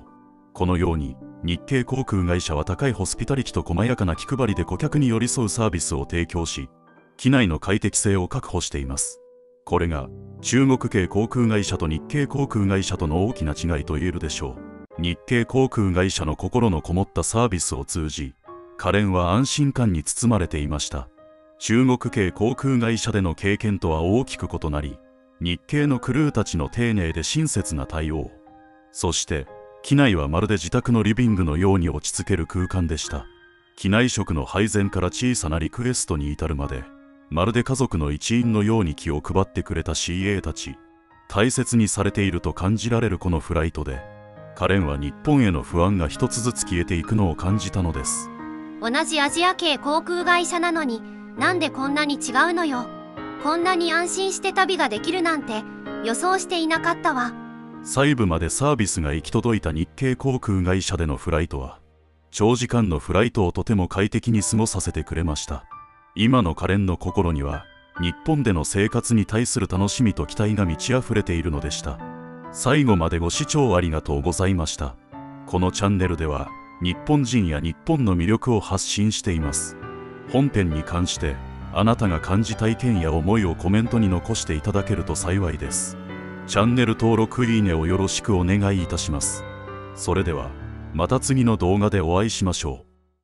このように、日系航空会社は高いホスピタリティと細やかな気配りで顧客に寄り添うサービスを提供し、機内の快適性を確保しています。これが、中国系航空会社と日系航空会社との大きな違いと言えるでしょう。日系航空会社の心のこもったサービスを通じ、カレンは安心感に包まれていました。中国系航空会社での経験とは大きく異なり、日系のクルーたちの丁寧で親切な対応。そして、機内はまるで自宅のリビングのように落ち着ける空間でした。機内食の配膳から小さなリクエストに至るまで、まるで家族の一員のように気を配ってくれた CA たち。大切にされていると感じられるこのフライトで、カレンは日本への不安が一つずつ消えていくのを感じたのです。同じアジア系航空会社なのに、なんでこんなに違うのよ。こんなに安心して旅ができるなんて予想していなかったわ。細部までサービスが行き届いた日系航空会社でのフライトは、長時間のフライトをとても快適に過ごさせてくれました。今のカレンの心には、日本での生活に対する楽しみと期待が満ち溢れているのでした。最後までご視聴ありがとうございました。このチャンネルでは、日本人や日本の魅力を発信しています。本編に関して、あなたが感じた意見や思いをコメントに残していただけると幸いです。チャンネル登録いいねをよろしくお願いいたします。それでは、また次の動画でお会いしましょう。